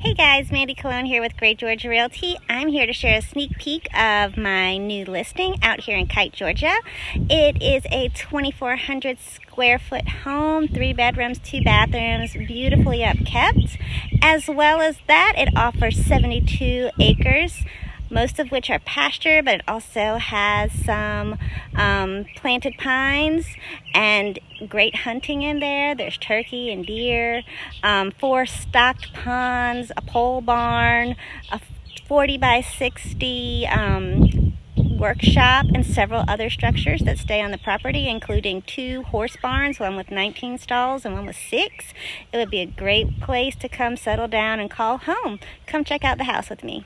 Hey guys, Mandy Cologne here with Great Georgia Realty. I'm here to share a sneak peek of my new listing out here in Kite, Georgia. It is a 2,400 square foot home, 3 bedrooms, 2 bathrooms, beautifully upkept. As well as that, it offers 72 acres, most of which are pasture, but it also has some planted pines and great hunting in there. There's turkey and deer, 4 stocked ponds, a pole barn, a 40 by 60 workshop, and several other structures that stay on the property, including 2 horse barns, one with 19 stalls and one with 6. It would be a great place to come settle down and call home. Come check out the house with me.